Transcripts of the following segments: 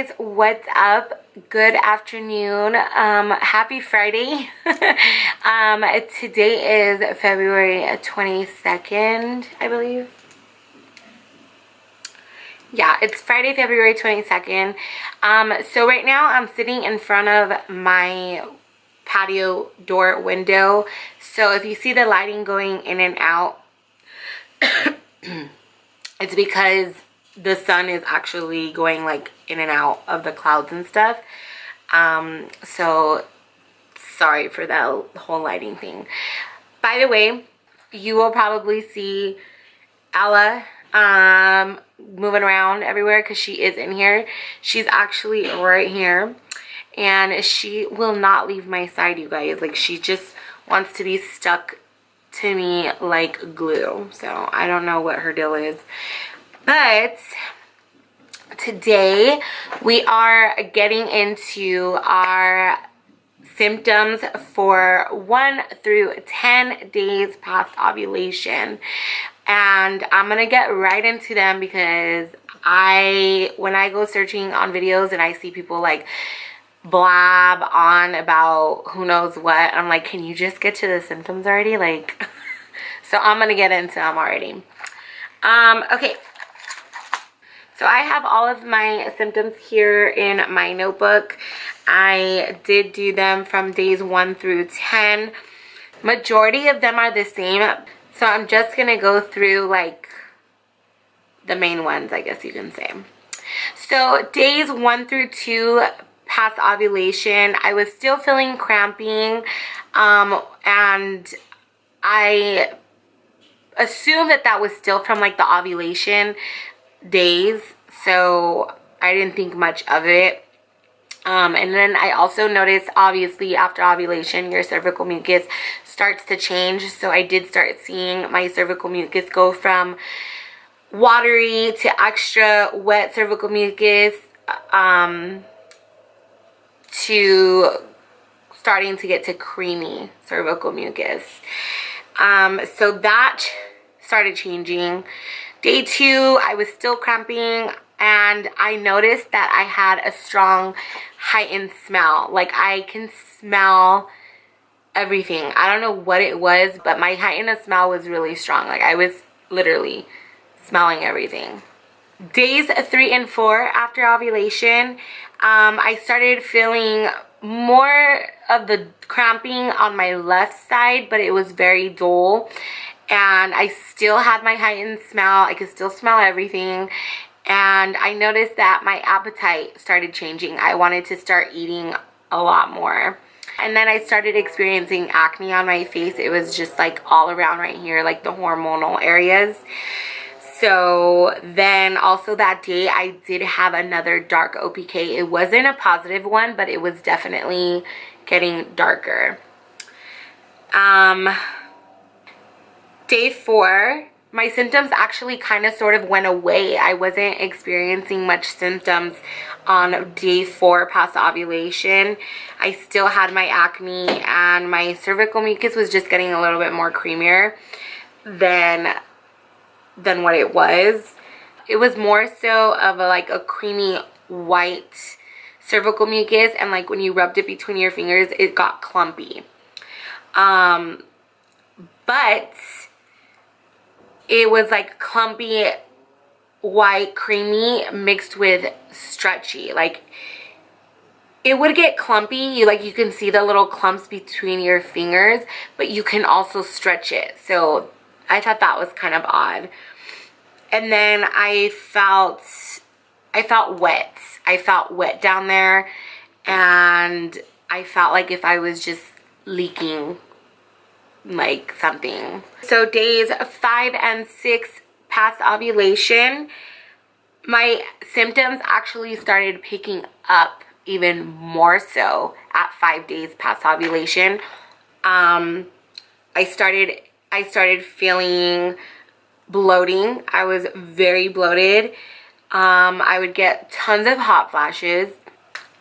guys, what's up? Good afternoon. Happy Friday. Today is February 22nd, I believe. Yeah, it's Friday, February 22nd. So right now I'm sitting in front of my patio door window. So if you see the lighting going in and out, it's because the sun is actually going like in and out of the clouds and stuff. So sorry for that whole lighting thing. By the way, you will probably see Ella moving around everywhere because she is in here. She's actually right here and she will not leave my side, you guys. Like, she just wants to be stuck to me like glue. So I don't know what her deal is. But today we are getting into our symptoms for 1 through 10 days past ovulation. And I'm going to get right into them because when I go searching on videos and I see people like blab on about who knows what, I'm like, can you just get to the symptoms already? Like, so I'm going to get into them already. Okay. So I have all of my symptoms here in my notebook. I did do them from days 1 through 10. Majority of them are the same. So I'm just going to go through like the main ones, I guess you can say. So days 1 through 2 past ovulation, I was still feeling cramping. And I assume that was still from like the ovulation days, so I didn't think much of it. And then I also noticed, obviously, after ovulation, your cervical mucus starts to change. So I did start seeing my cervical mucus go from watery to extra wet cervical mucus, to starting to get to creamy cervical mucus. So that started changing. Day 2, I was still cramping, and I noticed that I had a strong heightened smell. Like, I can smell everything. I don't know what it was, but my heightened smell was really strong. Like, I was literally smelling everything. Days 3 and 4 after ovulation, I started feeling more of the cramping on my left side, but it was very dull. And I still had my heightened smell. I could still smell everything. And I noticed that my appetite started changing. I wanted to start eating a lot more. And then I started experiencing acne on my face. It was just like all around right here, like the hormonal areas. So then also that day I did have another dark OPK. It wasn't a positive one, but it was definitely getting darker. Day 4, my symptoms actually kind of sort of went away. I wasn't experiencing much symptoms on day 4 past ovulation. I still had my acne, and my cervical mucus was just getting a little bit more creamier than what it was. It was more so of a creamy white cervical mucus, and like when you rubbed it between your fingers, it got clumpy. But it was like clumpy, white, creamy mixed with stretchy. Like, it would get clumpy. You can see the little clumps between your fingers, but you can also stretch it. So I thought that was kind of odd. And then I felt wet. I felt wet down there, and I felt like if I was just leaking like something. So days 5 and 6 past ovulation, my symptoms actually started picking up even more so at 5 days past ovulation. I started feeling bloating. I was very bloated. I would get tons of hot flashes.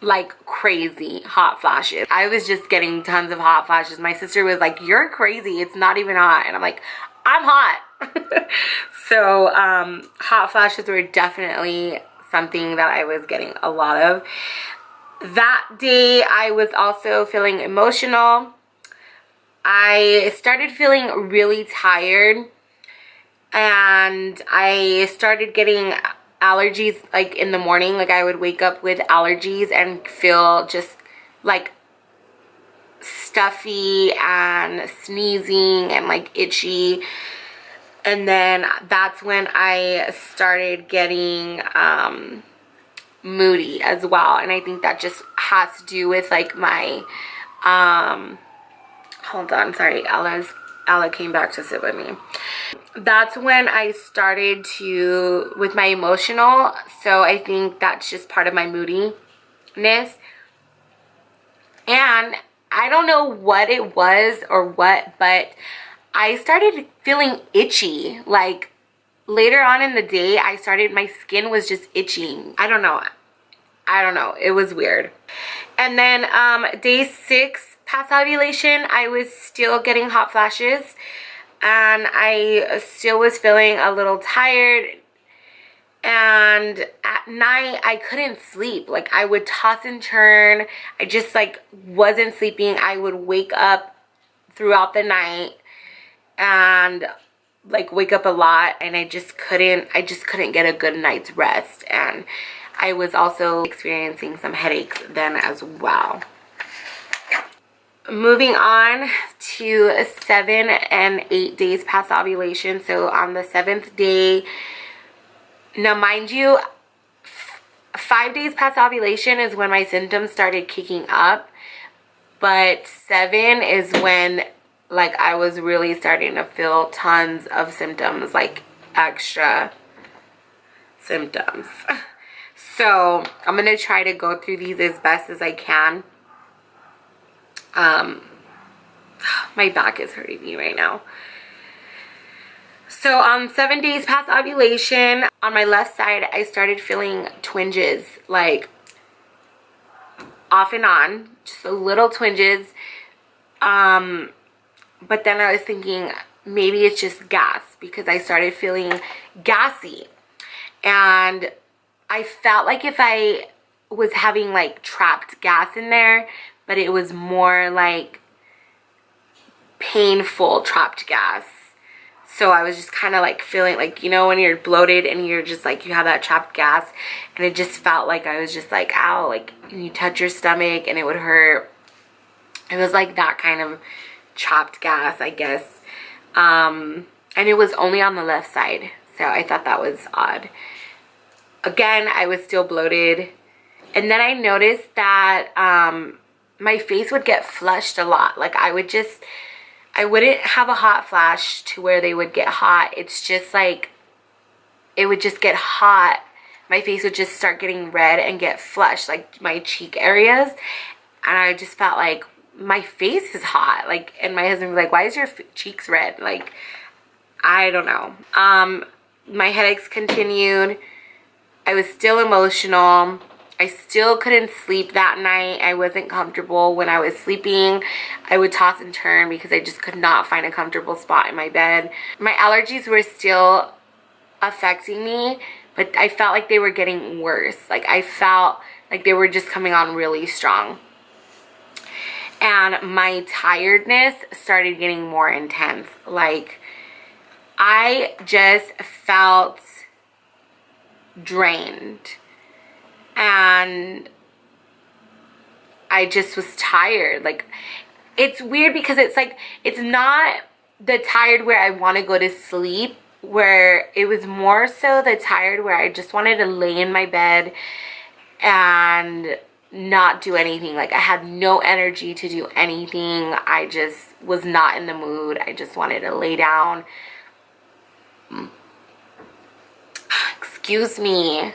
Like crazy hot flashes. I was just getting tons of hot flashes. My sister was like, you're crazy, it's not even hot. And I'm like, I'm hot. So hot flashes were definitely something that I was getting a lot of. That day, I was also feeling emotional. I started feeling really tired, and I started getting allergies like in the morning. Like I would wake up with allergies and feel just like stuffy and sneezing and like itchy. And then that's when I started getting moody as well. And I think that just has to do with like my hold on, sorry, Ella came back to sit with me. That's when I started to with my emotional. So I think that's just part of my moodiness. And I don't know what it was or what, but I started feeling itchy. Like later on in the day, my skin was just itching. I don't know. It was weird. And then day 6 past ovulation, I was still getting hot flashes, and I still was feeling a little tired. And at night, I couldn't sleep. Like I would toss and turn. I just like wasn't sleeping. I would wake up throughout the night and like wake up a lot, and I just couldn't get a good night's rest. And I was also experiencing some headaches then as well. Moving on to 7 and 8 days past ovulation. So on the 7th day, now mind you, 5 days past ovulation is when my symptoms started kicking up, but 7 is when like I was really starting to feel tons of symptoms, like extra symptoms. So I'm gonna try to go through these as best as I can. My back is hurting me right now. So on 7 days past ovulation, on my left side, I started feeling twinges, like off and on, just a little twinges. But then I was thinking maybe it's just gas, because I started feeling gassy. And I felt like if I was having like trapped gas in there, but it was more like painful trapped gas. So I was just kind of like feeling like, you know, when you're bloated and you're just like, you have that trapped gas, and it just felt like I was just like, ow, like you touch your stomach and it would hurt. It was like that kind of trapped gas, I guess. And it was only on the left side. So I thought that was odd. Again, I was still bloated. And then I noticed that my face would get flushed a lot. Like I wouldn't have a hot flash to where they would get hot. It's just like, it would just get hot. My face would just start getting red and get flushed, like my cheek areas. And I just felt like my face is hot. Like, and my husband was like, why is your cheeks red? Like, I don't know. My headaches continued. I was still emotional. I still couldn't sleep that night. I wasn't comfortable when I was sleeping. I would toss and turn because I just could not find a comfortable spot in my bed. My allergies were still affecting me, but I felt like they were getting worse. Like I felt like they were just coming on really strong. And my tiredness started getting more intense. Like I just felt drained. And I just was tired. Like, it's weird because it's like, it's not the tired where I want to go to sleep, where it was more so the tired where I just wanted to lay in my bed and not do anything. Like, I had no energy to do anything. I just was not in the mood. I just wanted to lay down. Excuse me.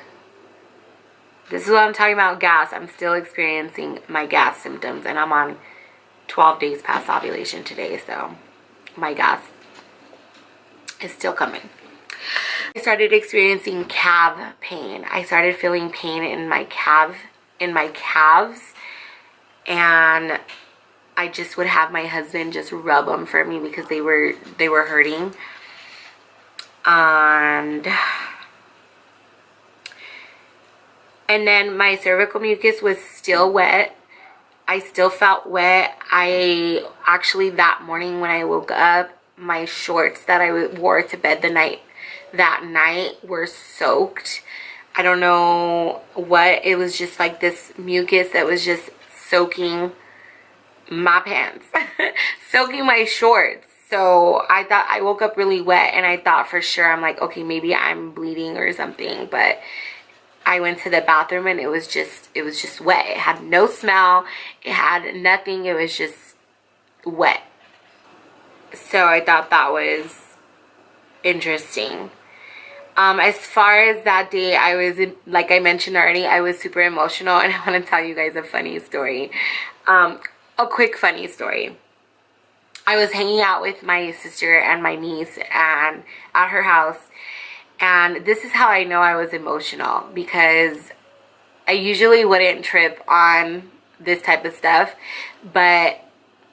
This is what I'm talking about, gas. I'm still experiencing my gas symptoms, and I'm on 12 days past ovulation today, so my gas is still coming. I started experiencing calf pain. I started feeling pain in my calves, and I just would have my husband just rub them for me because they were hurting. And And then my cervical mucus was still wet. I still felt wet. I actually, that morning when I woke up, my shorts that I wore to bed that night were soaked. I don't know what. It was just like this mucus that was just soaking my pants, soaking my shorts. So I woke up really wet, and I thought for sure, I'm like, okay, maybe I'm bleeding or something. But I went to the bathroom and it was just wet. It had no smell. It had nothing. It was just wet. So I thought that was interesting. As far as that day, I was, like I mentioned already, I was super emotional, and I want to tell you guys a funny story. A quick funny story. I was hanging out with my sister and my niece and at her house, and this is how I know I was emotional, because I usually wouldn't trip on this type of stuff, but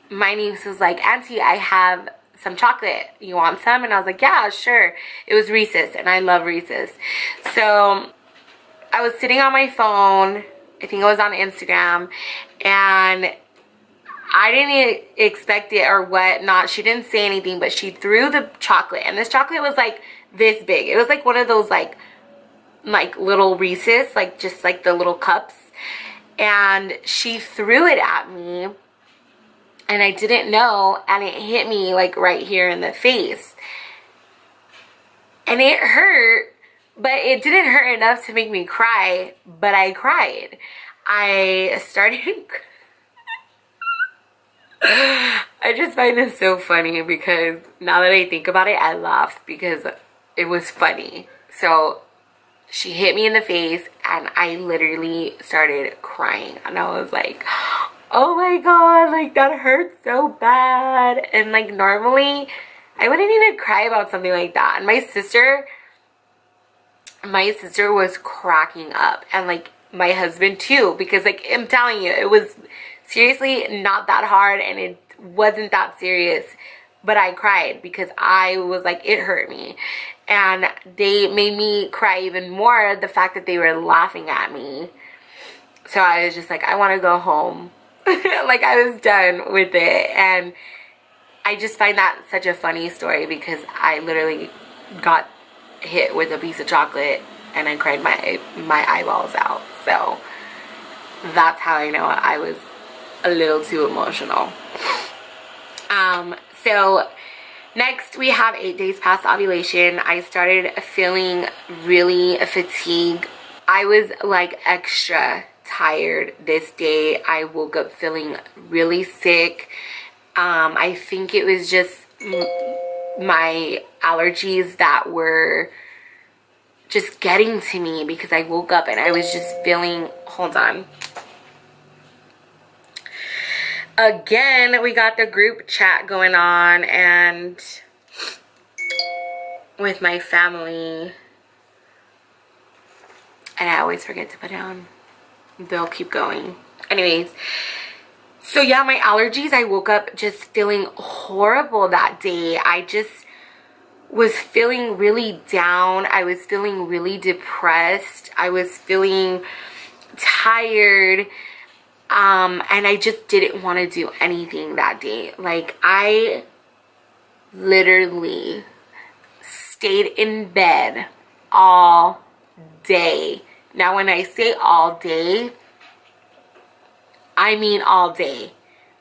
my niece was like, Auntie, I have some chocolate. You want some? And I was like, yeah, sure. It was Reese's, and I love Reese's. So I was sitting on my phone. I think it was on Instagram, and I didn't expect it or whatnot. She didn't say anything, but she threw the chocolate, and this chocolate was like this big. It was like one of those like little Reese's, like just like the little cups, and she threw it at me, and I didn't know, and it hit me like right here in the face, and it hurt, but it didn't hurt enough to make me cry. But I cried. I started I just find this so funny, because now that I think about it, I laugh because it was funny. So she hit me in the face, and I literally started crying, and I was like, oh my god, like that hurts so bad. And like normally I wouldn't even cry about something like that. And my sister was cracking up, and like my husband too, because like I'm telling you, it was seriously not that hard, and it wasn't that serious, but I cried because I was like, it hurt me. And they made me cry even more, the fact that they were laughing at me. So I was just like, I want to go home. Like I was done with it. And I just find that such a funny story, because I literally got hit with a piece of chocolate and I cried my eyeballs out. So that's how I know I was a little too emotional. So next we have 8 days past ovulation. I started feeling really fatigued. I was like extra tired this day. I woke up feeling really sick. I think it was just my allergies that were just getting to me, because I woke up and I was just feeling, hold on. Again, we got the group chat going on, and with my family, and I always forget to put down. They'll keep going. Anyways, so yeah, my allergies, I woke up just feeling horrible that day. I just was feeling really down. I was feeling really depressed. I was feeling tired. And I just didn't want to do anything that day. Like, I literally stayed in bed all day. Now, when I say all day, I mean all day.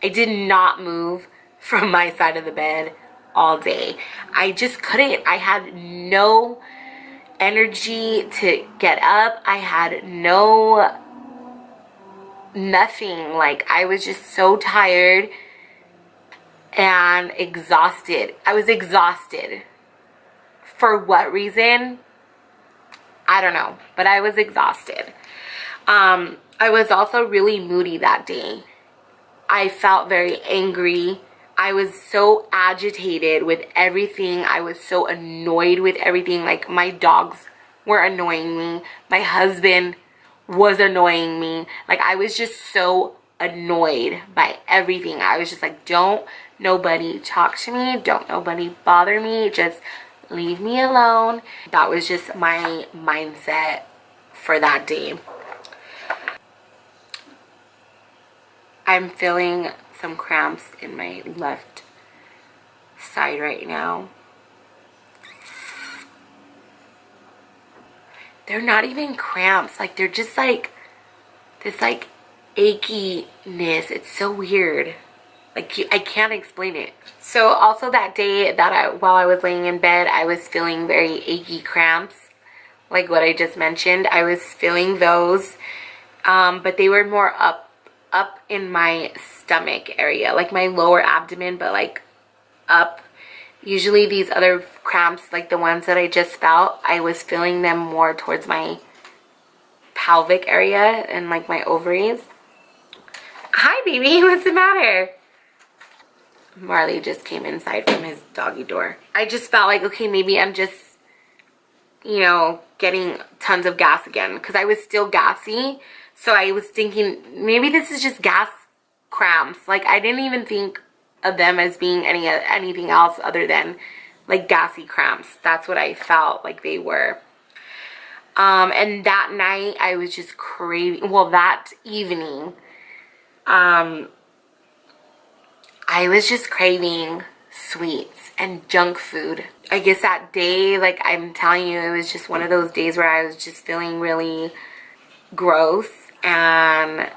I did not move from my side of the bed all day. I just couldn't. I had no energy to get up. I had nothing. Like, I was just so tired and exhausted. I was exhausted. For what reason? I don't know, but I was exhausted. I was also really moody that day. I felt very angry. I was so agitated with everything. I was so annoyed with everything. Like, my dogs were annoying me. My husband was annoying me. Like, I was just so annoyed by everything. I was just like, don't nobody talk to me. Don't nobody bother me. Just leave me alone. That was just my mindset for that day. I'm feeling some cramps in my left side right now. They're not even cramps. Like, they're just like this like achiness. It's so weird. Like, I can't explain it. So also that day that while I was laying in bed, I was feeling very achy cramps. Like what I just mentioned, I was feeling those. But they were more up in my stomach area, like my lower abdomen, but like up. Usually these other cramps, like the ones that I just felt, I was feeling them more towards my pelvic area and like my ovaries. Hi baby, what's the matter? Marley just came inside from his doggy door. I just felt like, okay, maybe I'm just, you know, getting tons of gas again, because I was still gassy. So I was thinking maybe this is just gas cramps. Like, I didn't even think of them as being anything else other than like gassy cramps. That's what I felt like they were. And that night I was just craving, well, that evening, I was just craving sweets and junk food. I guess that day, like I'm telling you, it was just one of those days where I was just feeling really gross and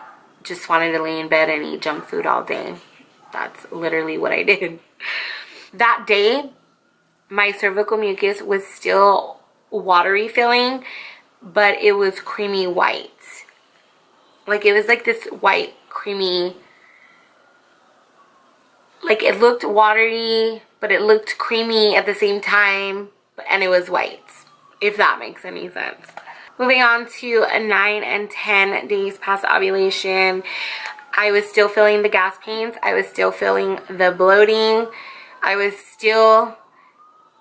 just wanted to lay in bed and eat junk food all day. That's literally what I did. That day, my cervical mucus was still watery feeling, but it was creamy white. Like, it was like this white, creamy, like it looked watery, but it looked creamy at the same time, and it was white, if that makes any sense. Moving on to 9 and 10 days past ovulation, I was still feeling the gas pains. I was still feeling the bloating. I was still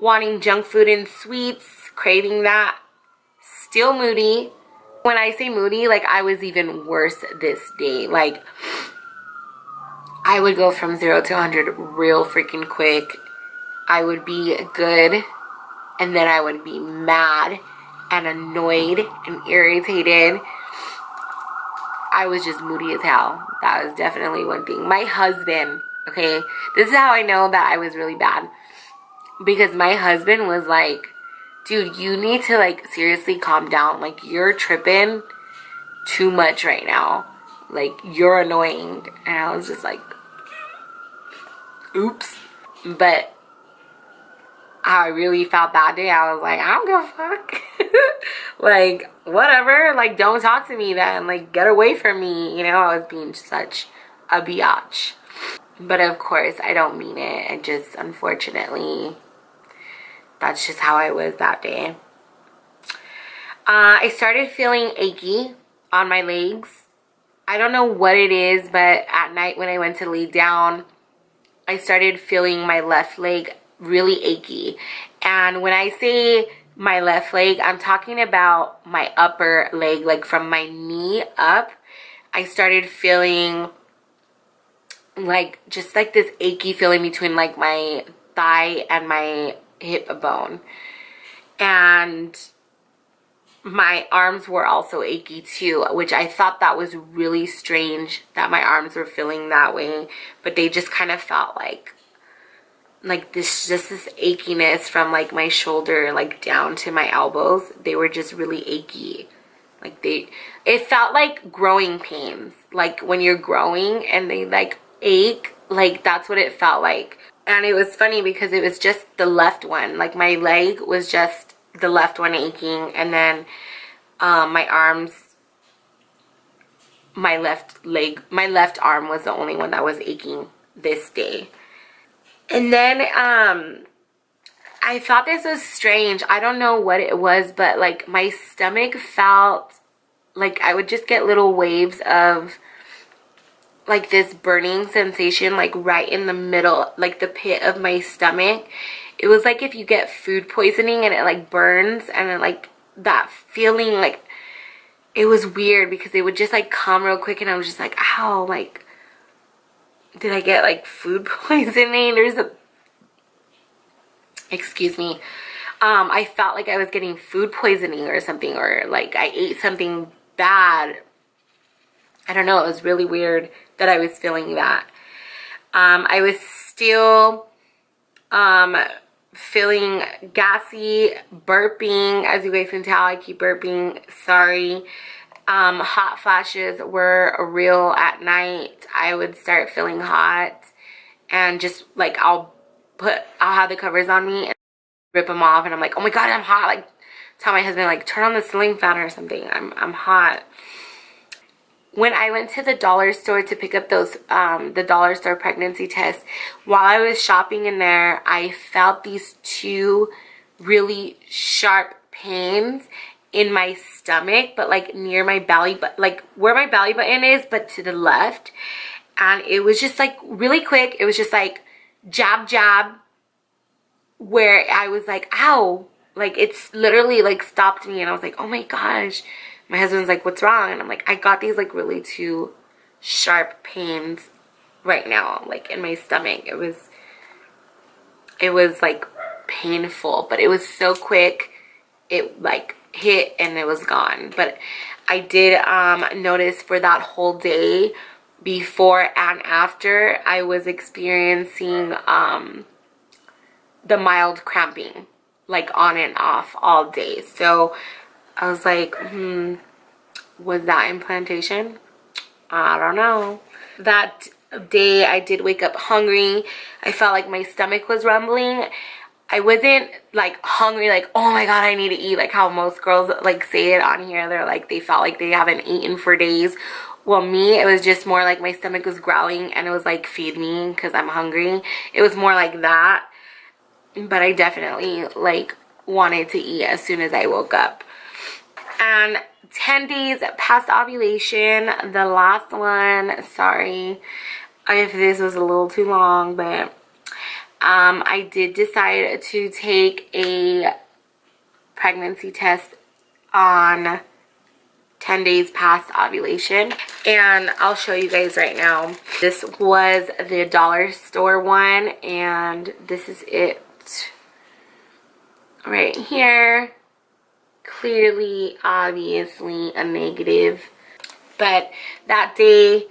wanting junk food and sweets, craving that. Still moody. When I say moody, like I was even worse this day. Like, I would go from 0 to 100 real freaking quick. I would be good, and then I would be mad and annoyed and irritated. I was just moody as hell. That was definitely one thing. My husband, okay, this is how I know that I was really bad. Because my husband was like, dude, you need to like seriously calm down. Like, you're tripping too much right now. Like, you're annoying. And I was just like, oops. But how I really felt that day, I was like, I don't give a fuck. Like, whatever. Like, don't talk to me then. Like, get away from me. You know, I was being such a biatch. But of course, I don't mean it. I just, unfortunately, that's just how I was that day. I started feeling achy on my legs. I don't know what it is, but at night when I went to lay down, I started feeling my left leg really achy. And when I say my left leg, I'm talking about my upper leg, like from my knee up. I started feeling like just like this achy feeling between like my thigh and my hip bone. And my arms were also achy too, which I thought that was really strange that my arms were feeling that way, but they just kind of felt like this, just this achiness from like my shoulder like down to my elbows. They were just really achy. Like it felt like growing pains, like when you're growing and they like ache, like that's what it felt like. And it was funny because it was just the left one, like my leg was just the left one aching, and then my arms, my left leg, my left arm was the only one that was aching this day. And then I thought this was strange. I don't know what it was, but like my stomach felt like I would just get little waves of like this burning sensation, like right in the middle, like the pit of my stomach. It was like if you get food poisoning and it like burns, and it like that feeling, like it was weird because it would just like come real quick, and I was just like, ow, like did I get like food poisoning? Excuse me. I felt like I was getting food poisoning or something, or like I ate something bad. I don't know, it was really weird that I was feeling that. I was still feeling gassy, burping. As you guys can tell, I keep burping, sorry. Hot flashes were real at night. I would start feeling hot, and just like I'll have the covers on me and rip them off, and I'm like, oh my god, I'm hot. Like, tell my husband, like, turn on the ceiling fan or something. I'm hot. When I went to the dollar store to pick up those, the dollar store pregnancy tests, while I was shopping in there, I felt these two really sharp pains in my stomach, but like near my belly, but like where my belly button is, but to the left. And it was just like really quick. It was just like jab, jab, where I was like, ow. Like, it's literally like stopped me, and I was like, oh my gosh. My husband's like, what's wrong? And I'm like, I got these like really two sharp pains right now, like in my stomach. It was like painful, but it was so quick. It like hit and it was gone. But I did notice for that whole day, before and after, I was experiencing the mild cramping, like on and off all day. So I was like, was that implantation? I don't know. That day I did wake up hungry. I felt like my stomach was rumbling. I wasn't like hungry, like, oh my god, I need to eat, like how most girls like say it on here. They're like, they felt like they haven't eaten for days. Well, me, it was just more like my stomach was growling, and it was like, feed me because I'm hungry. It was more like that. But I definitely like wanted to eat as soon as I woke up. And 10 days past ovulation, the last one, sorry if this was a little too long, but I did decide to take a pregnancy test on 10 days past ovulation, and I'll show you guys right now. This was the dollar store one, and this is it right here. Clearly, obviously a negative. But that day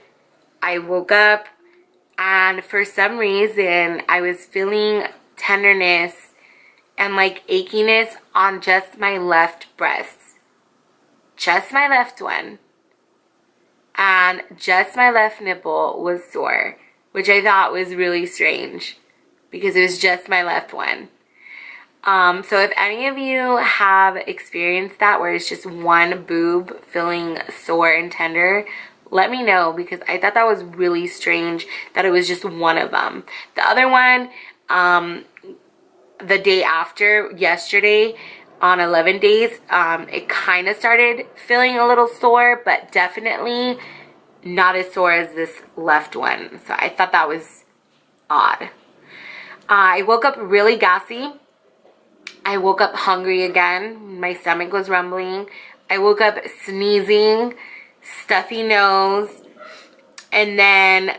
I woke up, and for some reason I was feeling tenderness and like achiness on just my left breast. Just my left one. And just my left nipple was sore, which I thought was really strange because it was just my left one. So if any of you have experienced that, where it's just one boob feeling sore and tender, let me know, because I thought that was really strange that it was just one of them. The other one, the day after, yesterday, on 11 days, it kind of started feeling a little sore, but definitely not as sore as this left one. So I thought that was odd. I woke up really gassy. I woke up hungry again. My stomach was rumbling. I woke up sneezing, stuffy nose. And then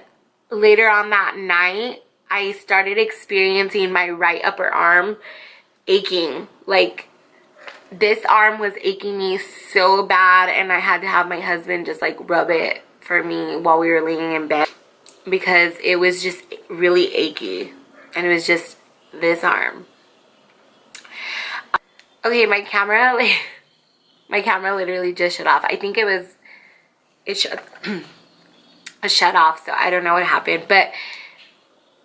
later on that night, I started experiencing my right upper arm aching. Like, this arm was aching me so bad, and I had to have my husband just like rub it for me while we were laying in bed, because it was just really achy, and it was just this arm. Okay, my camera literally just shut off. I think it shut off, so I don't know what happened. But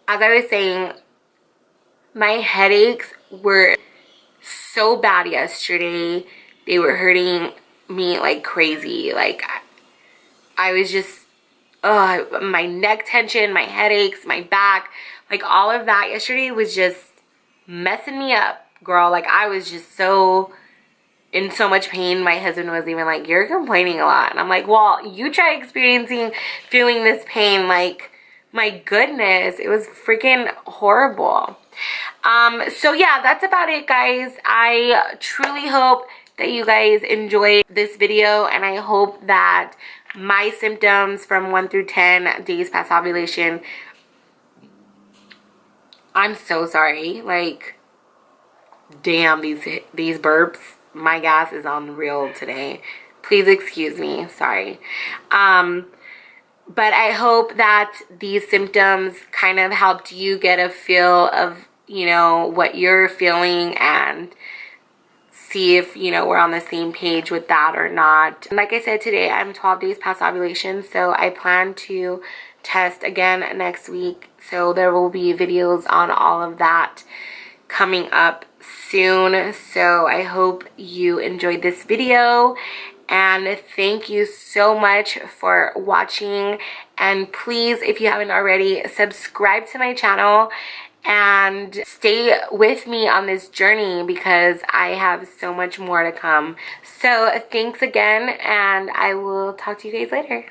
as I was saying, my headaches were so bad yesterday. They were hurting me like crazy. Like, I was just, my neck tension, my headaches, my back, like all of that yesterday was just messing me up, girl. Like, I was just so in so much pain. My husband was even like, you're complaining a lot. And I'm like, well, you try feeling this pain. Like, my goodness, it was freaking horrible. So yeah, that's about it, guys. I truly hope that you guys enjoyed this video, and I hope that my symptoms from 1 through 10 days past ovulation, I'm so sorry. Like, damn, these burps. My gas is on real today. Please excuse me. Sorry. But I hope that these symptoms kind of helped you get a feel of, you know, what you're feeling and see if, you know, we're on the same page with that or not. Like I said, today I'm 12 days past ovulation, so I plan to test again next week. So there will be videos on all of that coming up soon. So I hope you enjoyed this video, and thank you so much for watching. And please, if you haven't already, subscribe to my channel and stay with me on this journey because I have so much more to come. So thanks again, and I will talk to you guys later.